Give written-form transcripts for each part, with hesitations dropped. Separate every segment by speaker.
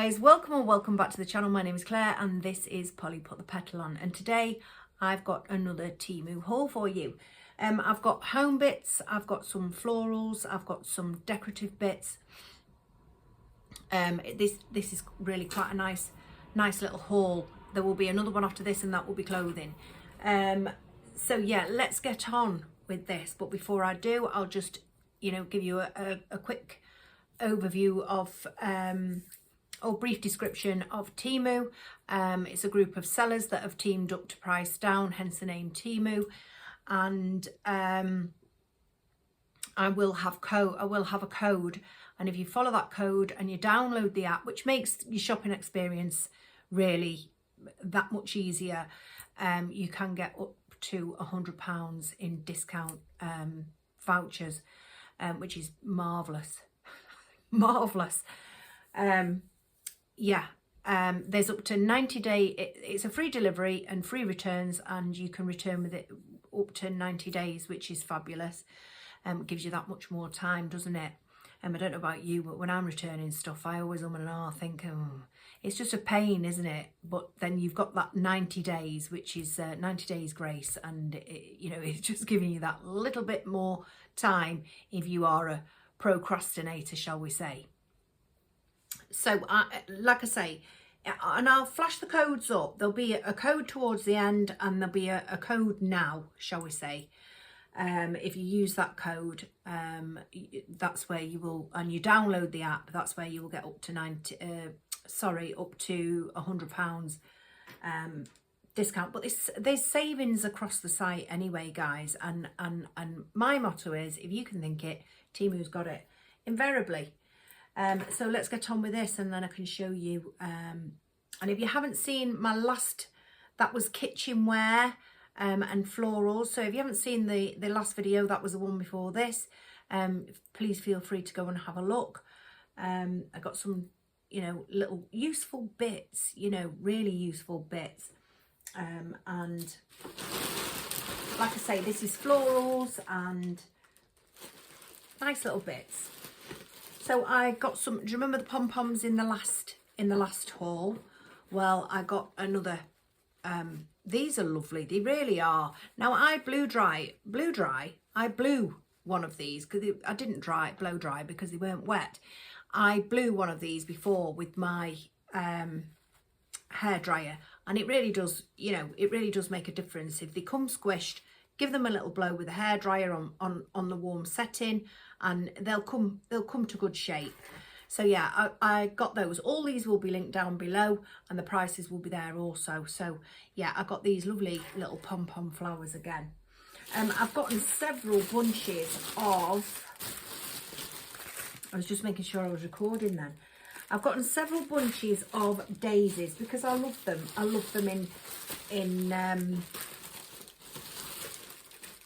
Speaker 1: guys, welcome or welcome back to the channel. My name is Claire and this is Polly Put the Petal On, and today I've got another Temu haul for you. I've got home bits, I've got some florals, I've got some decorative bits. This is really quite a nice little haul. There will be another one after this and that will be clothing. So yeah, let's get on with this, but before I do, I'll just give you a quick overview of or brief description of Temu. It's a group of sellers that have teamed up to price down, hence the name Temu. And I will have a code, and if you follow that code and you download the app, which makes your shopping experience really that much easier, you can get up to £100 in discount vouchers, which is marvellous. Marvellous. There's up to 90-day, it's a free delivery and free returns, and you can return with it up to 90 days, which is fabulous. Gives you that much more time, doesn't it? I don't know about you, but when I'm returning stuff, I always think, it's just a pain, isn't it? But then you've got that 90 days, which is 90 days grace, and it's just giving you that little bit more time if you are a procrastinator, shall we say. So like I say, and I'll flash the codes up. There'll be a code towards the end, and there'll be a code now, shall we say. If you use that code, that's where you will, and you download the app, that's where you will get up to up to £100 discount. But there's savings across the site anyway, guys, and my motto is, if you can think it, Temu's got it, invariably. So let's get on with this, and then I can show you. And if you haven't seen my last, that was kitchenware and florals. So if you haven't seen the last video, that was the one before this. Please feel free to go and have a look. I got some, little useful bits, really useful bits. And like I say, this is florals and nice little bits. So I got some, do you remember the pom-poms in the last haul? Well, I got another, these are lovely, they really are. Now I blew one of these, because I didn't blow dry because they weren't wet. I blew one of these before with my hair dryer, and it really does, it really does make a difference. If they come squished, give them a little blow with a hair dryer on the warm setting, and they'll come to good shape. So yeah, I got those. All these will be linked down below, and the prices will be there also. So yeah, I got these lovely little pom-pom flowers again. I've gotten several bunches of, I was just making sure I was recording then. I've gotten several bunches of daisies because I love them. I love them in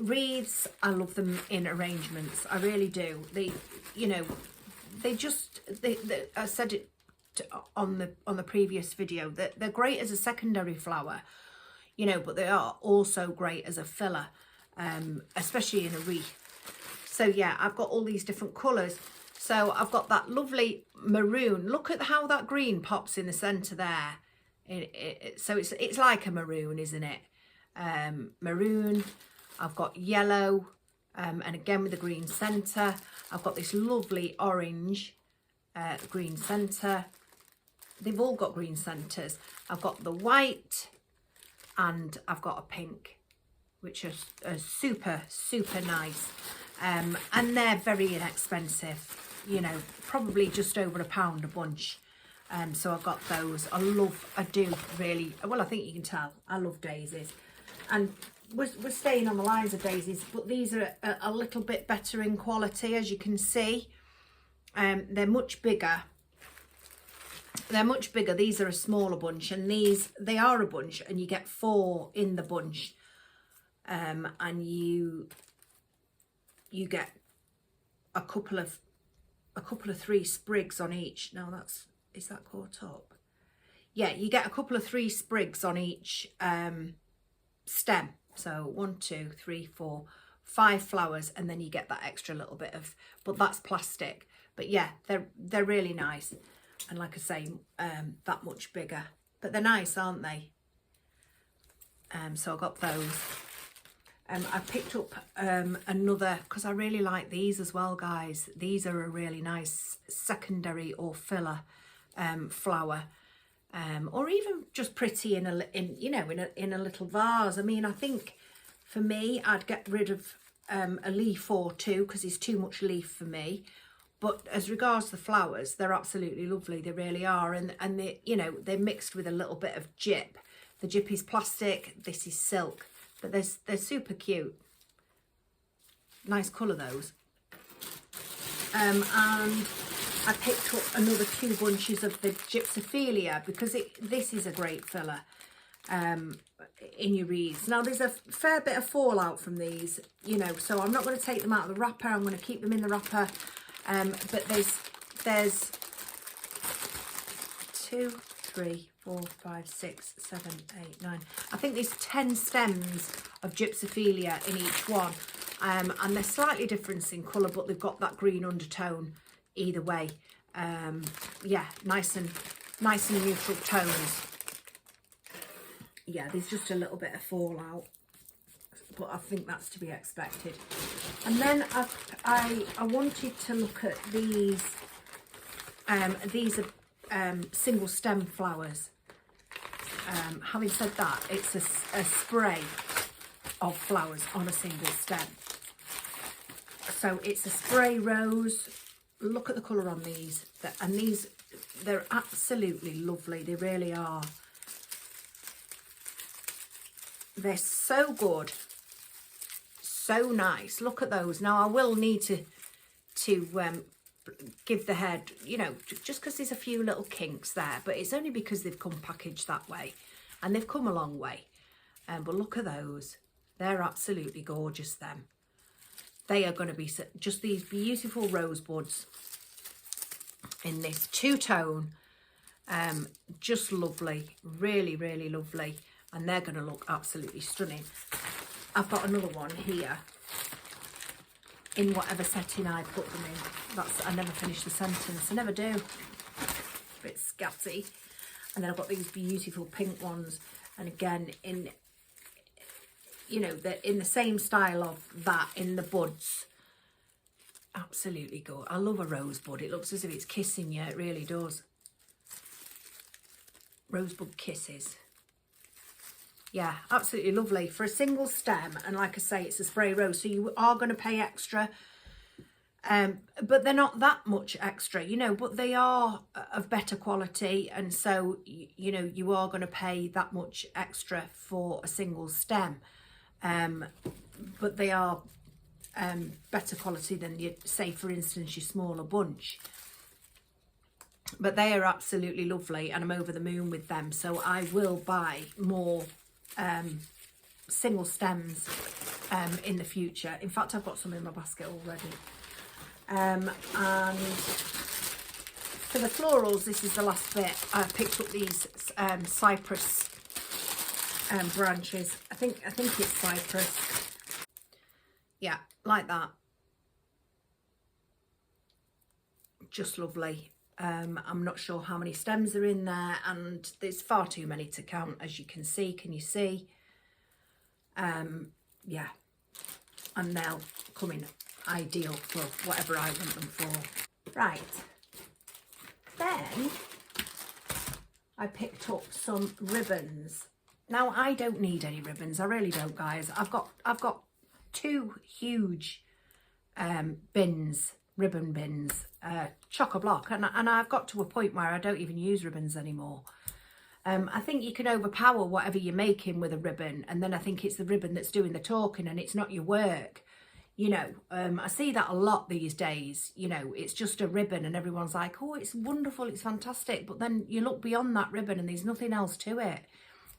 Speaker 1: wreaths. I love them in arrangements. I really do. They I said it on the previous video that they're great as a secondary flower, but they are also great as a filler, especially in a wreath. So yeah, I've got all these different colours. So I've got that lovely maroon. Look at how that green pops in the centre there. So it's like a maroon, isn't it? Maroon. I've got yellow, and again with the green centre. I've got this lovely orange green centre. They've all got green centres. I've got the white, and I've got a pink, which are super, super nice. And they're very inexpensive, probably just over £1 a bunch. So I've got those. I do really, well, I think you can tell, I love daisies. And we're staying on the lines of daisies, but these are a little bit better in quality, as you can see. They're much bigger. These are a smaller bunch, and they are a bunch, and you get 4 in the bunch. And you get a couple of 3 sprigs on each. No, is that caught up? Yeah, you get a couple of 3 sprigs on each stem. So 1, 2, 3, 4, 5 flowers, and then you get that extra little bit of, but that's plastic. But yeah, they're really nice. And like I say, that much bigger. But they're nice, aren't they? So I got those. I picked up another, because I really like these as well, guys. These are a really nice secondary or filler flower, or even just pretty in a little vase. I mean, I think for me, I'd get rid of a leaf or two because it's too much leaf for me. But as regards to the flowers, they're absolutely lovely. They really are, and they, you know, they're mixed with a little bit of gyp. The gyp is plastic. This is silk. But they're super cute. Nice colour, those. And I picked up another 2 bunches of the Gypsophilia because this is a great filler in your wreaths. Now, there's a fair bit of fallout from these, you know, so I'm not going to take them out of the wrapper. I'm going to keep them in the wrapper. But there's 2, 3, 4, 5, 6, 7, 8, 9. I think there's 10 stems of Gypsophilia in each one. And they're slightly different in colour, but they've got that green undertone either way. Yeah, nice and neutral tones. Yeah, there's just a little bit of fallout, but I think that's to be expected. And then I wanted to look at these. These are single stem flowers. Having said that, it's a spray of flowers on a single stem. So it's a spray rose. Look at the colour on these. And these, they're absolutely lovely. They really are. They're so good. So nice. Look at those. Now, I will need to give the head, you know, just because there's a few little kinks there, but it's only because they've come packaged that way, and they've come a long way. But look at those. They're absolutely gorgeous, them. They are going to be just these beautiful rosebuds in this two-tone. Just lovely. Really, really lovely. And they're going to look absolutely stunning. I've got another one here in whatever setting I put them in. I never finish the sentence. I never do. A bit scatty. And then I've got these beautiful pink ones. And again, in, you know, in the same style of that, in the buds. Absolutely good. I love a rosebud. It looks as if it's kissing you. It really does. Rosebud kisses. Yeah, absolutely lovely for a single stem. And like I say, it's a spray rose, so you are going to pay extra. But they're not that much extra, you know, but they are of better quality. And so, you know, you are going to pay that much extra for a single stem. But they are better quality than, you say, for instance, your smaller bunch. But they are absolutely lovely, and I'm over the moon with them. So I will buy more single stems in the future. In fact, I've got some in my basket already. And for the florals, this is the last bit. I picked up these cypress branches. I think it's cypress. Yeah, like that. Just lovely. I'm not sure how many stems are in there, and there's far too many to count, as you can see. Can you see? Yeah, and they'll come in ideal for whatever I want them for. Right, then I picked up some ribbons. Now, I don't need any ribbons. I really don't, guys. I've got 2 huge bins, ribbon bins, chock-a-block, and I've got to a point where I don't even use ribbons anymore. I think you can overpower whatever you're making with a ribbon, and then I think it's the ribbon that's doing the talking and it's not your work. You know, I see that a lot these days. You know, it's just a ribbon and everyone's like, oh, it's wonderful, it's fantastic. But then you look beyond that ribbon and there's nothing else to it.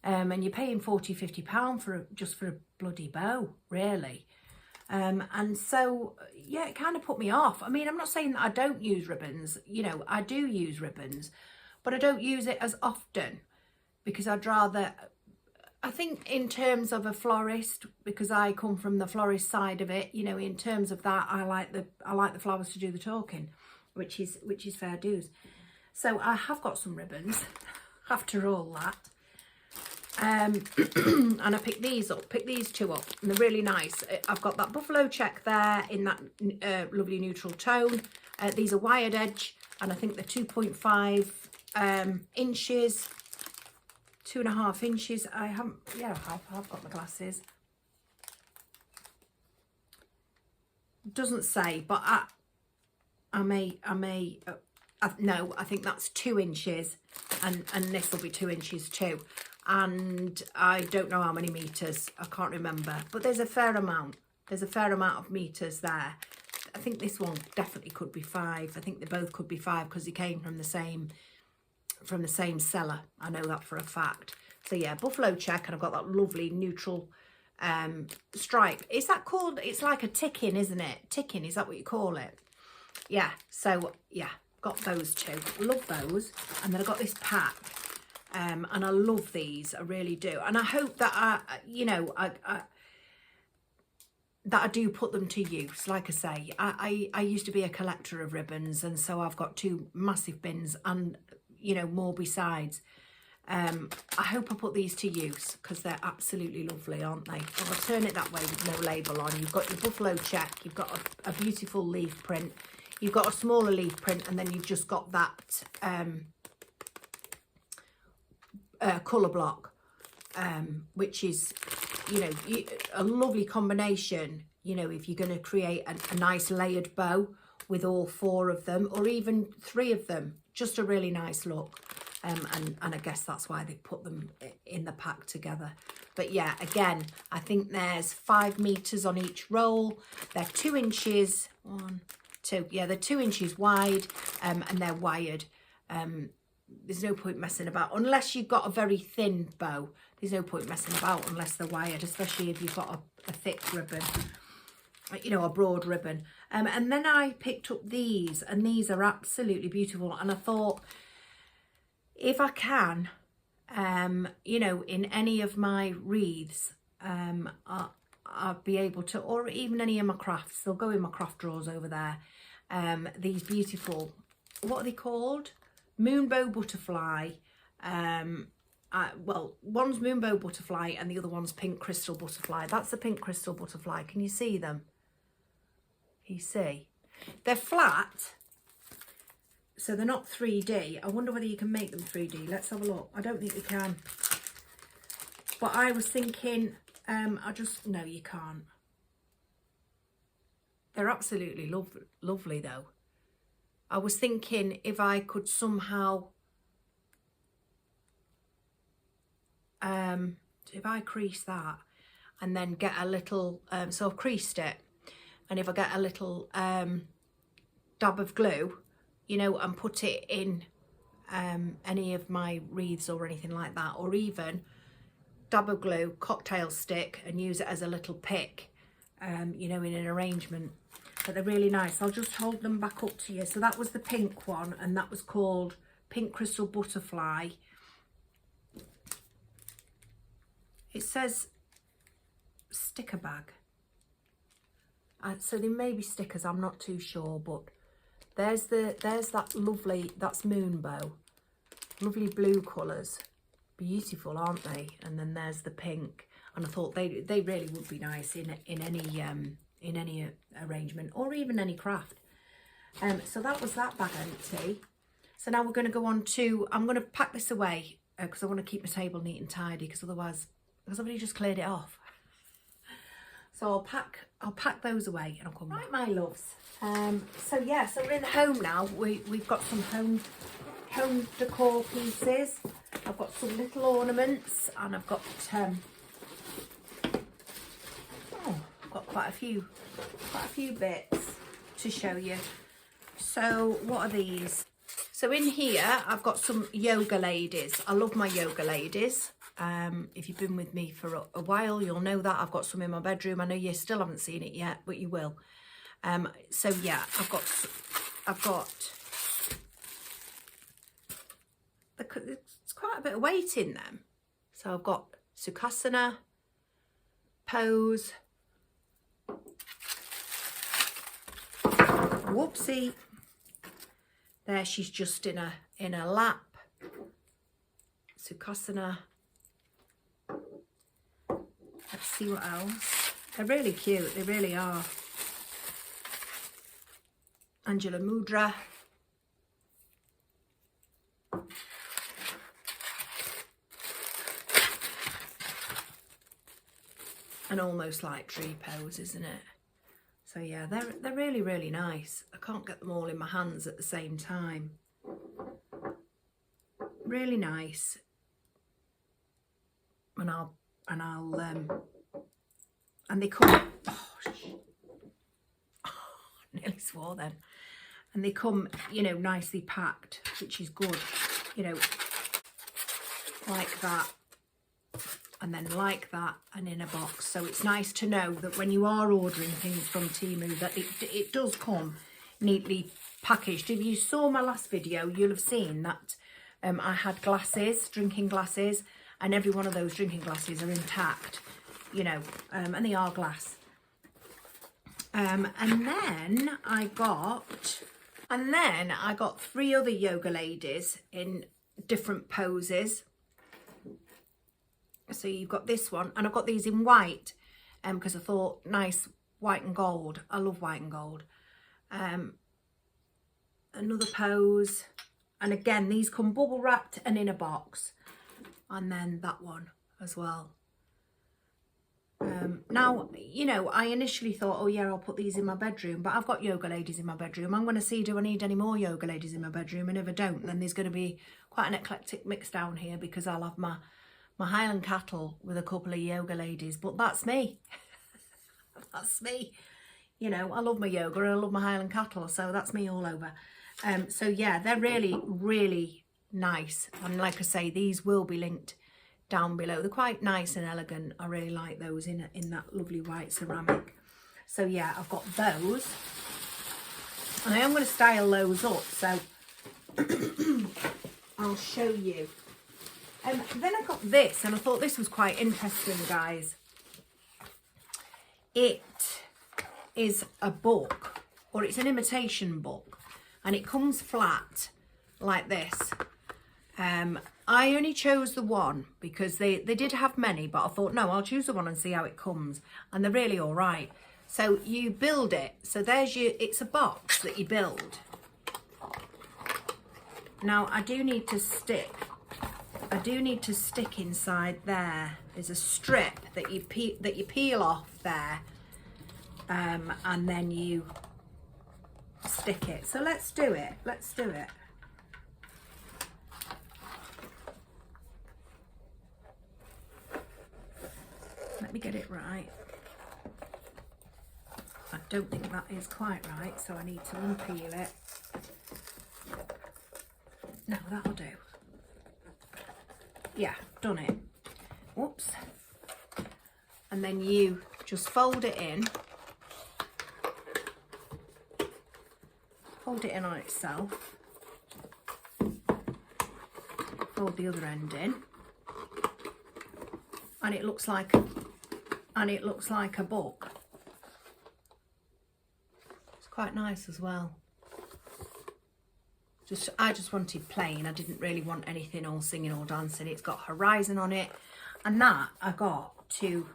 Speaker 1: And you're paying £40, £50 just for a bloody bow, really. And so, yeah, it kind of put me off. I mean, I'm not saying that I don't use ribbons. You know, I do use ribbons, but I don't use it as often because I'd rather, I think in terms of a florist, because I come from the florist side of it, you know, in terms of that, I like the flowers to do the talking, which is fair dues. So I have got some ribbons after all that. And I picked these up, picked these two up, and they're really nice. I've got that buffalo check there in that lovely neutral tone. These are wired edge, and I think they're 2.5 inches, 2.5 inches. I haven't, yeah, I've got my glasses. Doesn't say, but no, I think that's 2 inches, and this will be 2 inches too. And I don't know how many meters, I can't remember, but there's a fair amount. There's a fair amount of meters there. I think this one definitely could be 5. I think they both could be 5 because they came from the same seller. I know that for a fact. So yeah, buffalo check, and I've got that lovely neutral stripe. Is that called, it's like a ticking, isn't it? Ticking, is that what you call it? Yeah, so yeah, got those two. Love those. And then I got this pack. And I love these, I really do. And I hope that that I do put them to use. Like I say, I used to be a collector of ribbons, and so I've got 2 massive bins and, you know, more besides. I hope I put these to use because they're absolutely lovely, aren't they? Well, I'll turn it that way with no label on. You've got your buffalo check, you've got a beautiful leaf print, you've got a smaller leaf print, and then you've just got that colour block, which is, you know, a lovely combination, you know, if you're going to create a nice layered bow with all 4 of them, or even 3 of them, just a really nice look. And I guess that's why they put them in the pack together. But yeah, again, I think there's 5 meters on each roll. They're 2 inches, 1, 2, yeah, they're 2 inches wide, and they're wired. There's no point messing about unless you've got a very thin bow. There's no point messing about unless they're wired, especially if you've got a thick ribbon, you know, a broad ribbon. And then I picked up these, and these are absolutely beautiful. And I thought, if I can, you know, in any of my wreaths, I'll be able to, or even any of my crafts, they'll go in my craft drawers over there. These beautiful, what are they called? Moonbow butterfly. Well, one's moonbow butterfly and the other one's pink crystal butterfly. That's the pink crystal butterfly. Can you see them? Can you see? They're flat, so they're not 3D. I wonder whether you can make them 3D. Let's have a look. I don't think you can. But I was thinking, no, you can't. They're absolutely lovely though. I was thinking if I could somehow, if I crease that and then get a little, so I've creased it, and if I get a little dab of glue, you know, and put it in any of my wreaths or anything like that, or even dab of glue, cocktail stick, and use it as a little pick, you know, in an arrangement. But they're really nice. I'll just hold them back up to you. So that was the pink one, and that was called Pink Crystal Butterfly. It says sticker bag. So there may be stickers, I'm not too sure, but there's that lovely, that's Moonbow. Lovely blue colours. Beautiful, aren't they? And then there's the pink. And I thought they really would be nice in any arrangement, or even any craft. So that was that bag empty. So now we're going to go on to, I'm going to pack this away because I want to keep my table neat and tidy, because otherwise, because I've already just cleared it off. So I'll pack those away and I'll come back. Right, my loves. So yeah, so we're in the home now. We've got some home decor pieces. I've got some little ornaments, and I've got quite a few bits to show you. So what are these? So in here I've got some yoga ladies. I love my yoga ladies. If you've been with me for a while, you'll know that. I've got some in my bedroom. I know you still haven't seen it yet, but you will. So yeah, I've got it's quite a bit of weight in them. So I've got Sukhasana, pose, whoopsie, there she's just in a in a lap, Sukhasana. Let's see what else. They're really cute, they really are. Angela Mudra. And almost like tree pose, isn't it? So yeah, they're really, really nice. I can't get them all in my hands at the same time. Really nice. And and they come, nearly swore then. And they come, you know, nicely packed, which is good, you know, like that. And then like that, and in a box. So it's nice to know that when you are ordering things from Temu, that it does come neatly packaged. If you saw my last video, you'll have seen that I had glasses, drinking glasses, and every one of those drinking glasses are intact, you know, and they are glass. And then I got 3 other yoga ladies in different poses. So you've got this one, and I've got these in white because I thought nice white and gold. I love white and gold. Another pose, and again these come bubble wrapped and in a box, and then that one as well. Now, you know, I initially thought, oh yeah, I'll put these in my bedroom, but I've got yoga ladies in my bedroom. I'm going to see, do I need any more yoga ladies in my bedroom? And if I don't, then there's going to be quite an eclectic mix down here, because I'll have my Highland cattle with a couple of yoga ladies. But that's me. That's me. You know, I love my yoga and I love my Highland cattle, so that's me all over. So yeah, they're really, really nice. And like I say, these will be linked down below. They're quite nice and elegant. I really like those in that lovely white ceramic. So yeah, I've got those, and I am going to style those up, so I'll show you. Then I got this, and I thought this was quite interesting, guys. It is a book, or it's an imitation book, and it comes flat like this. I only chose the one because they did have many, but I thought, no, I'll choose the one and see how it comes. And they're really all right. So you build it. So there's it's a box that you build. Now I do need to stick inside there. There's a strip that you peel off there, and then you stick it. So let's do it. Let me get it right. I don't think that is quite right, so I need to unpeel it. No, that'll do. Yeah, done it. Whoops. And then you just fold it in. Fold it in on itself. Fold the other end in. And it looks like a book. It's quite nice as well. I just wanted plain. I didn't really want anything all singing or dancing. It's got Horizon on it, and that I got to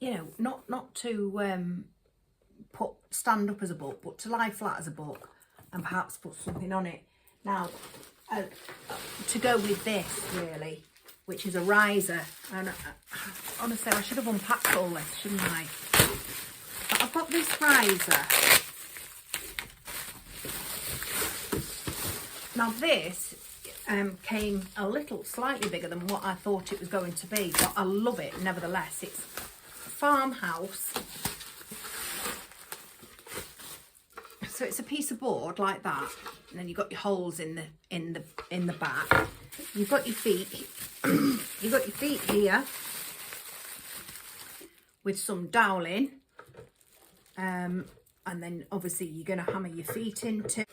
Speaker 1: you know, not to stand up as a book, but to lie flat as a book and perhaps put something on it. Now to go with this, really, which is a riser, and honestly I should have unpacked all this, shouldn't I? But I've got this riser. Now this came a little slightly bigger than what I thought it was going to be, but I love it nevertheless. It's Farmhouse. So it's a piece of board like that, and then you've got your holes in the back. You've got your feet. You've got your feet here with some doweling, and then obviously you're going to hammer your feet into,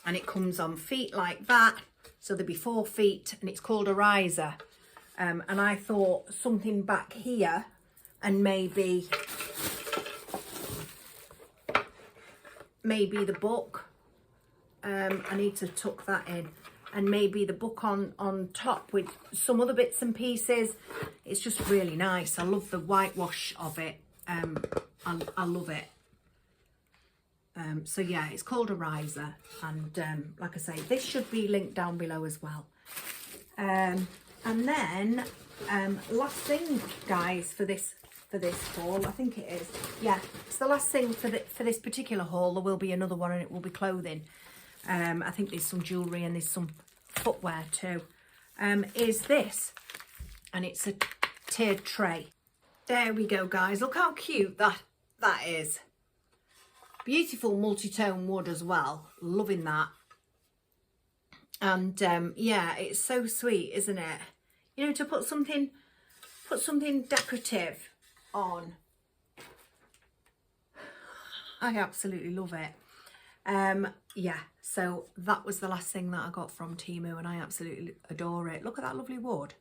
Speaker 1: and it comes on feet like that. So there'll be 4 feet, and it's called a riser. And I thought something back here, and maybe the book, I need to tuck that in, and maybe the book on top with some other bits and pieces. It's just really nice. I love the whitewash of it. I love it. So yeah, it's called a riser, and like I say, this should be linked down below as well. And then last thing, guys, for this haul, I think it is, yeah, it's the last thing for this particular haul. There will be another one, and it will be clothing. I think there's some jewellery and there's some footwear too. Is this, and it's a tiered tray. There we go, guys. Look how cute that is. Beautiful multi-tone wood as well. Loving that. And yeah, it's so sweet, isn't it? You know, to put something decorative on. I absolutely love it. Yeah, so that was the last thing that I got from Temu, and I absolutely adore it. Look at that lovely wood.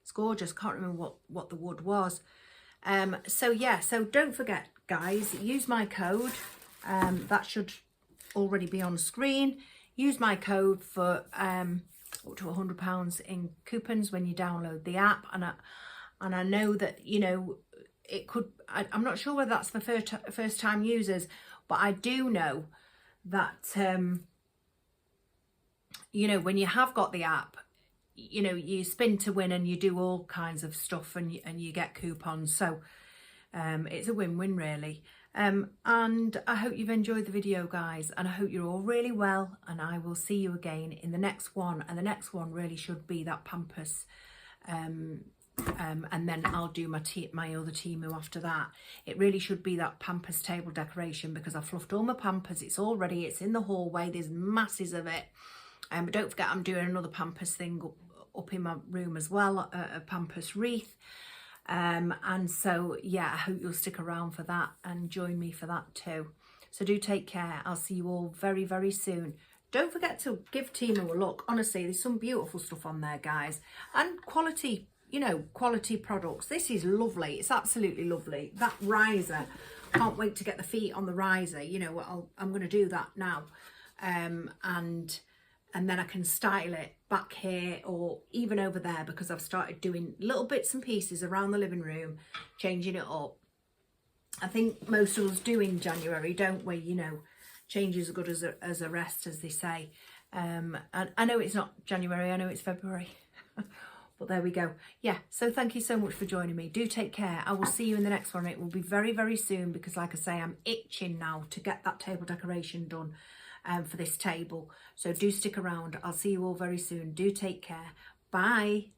Speaker 1: It's gorgeous. Can't remember what the wood was. So yeah, so don't forget, guys, use my code. That should already be on screen. Use my code for up to £100 in coupons when you download the app. And I know that, you know, it could, I'm not sure whether that's for first time users, but I do know that, you know, when you have got the app, you know, you spin to win and you do all kinds of stuff, and you get coupons. So it's a win-win, really. And I hope you've enjoyed the video, guys, and I hope you're all really well, and I will see you again in the next one. And the next one really should be that Pampers, and then I'll do my other Temu after that. It really should be that Pampers table decoration, because I fluffed all my Pampers. It's all ready. It's in the hallway. There's masses of it. But don't forget, I'm doing another Pampers thing up in my room as well, a Pampers wreath. And so yeah, I hope you'll stick around for that and join me for that too. So do take care. I'll see you all very, very soon. Don't forget to give Temu a look. Honestly, there's some beautiful stuff on there, guys, and quality, you know, quality products. This is lovely. It's absolutely lovely. That riser, can't wait to get the feet on the riser. You know, I'm going to do that now. And then I can style it back here or even over there, because I've started doing little bits and pieces around the living room, changing it up. I think most of us do in January, don't we? You know, change is as good as a rest, as they say. And I know it's not January, I know it's February. But there we go. Yeah, so thank you so much for joining me. Do take care. I will see you in the next one. It will be very, very soon, because like I say, I'm itching now to get that table decoration done. For this table. So do stick around. I'll see you all very soon. Do take care. Bye.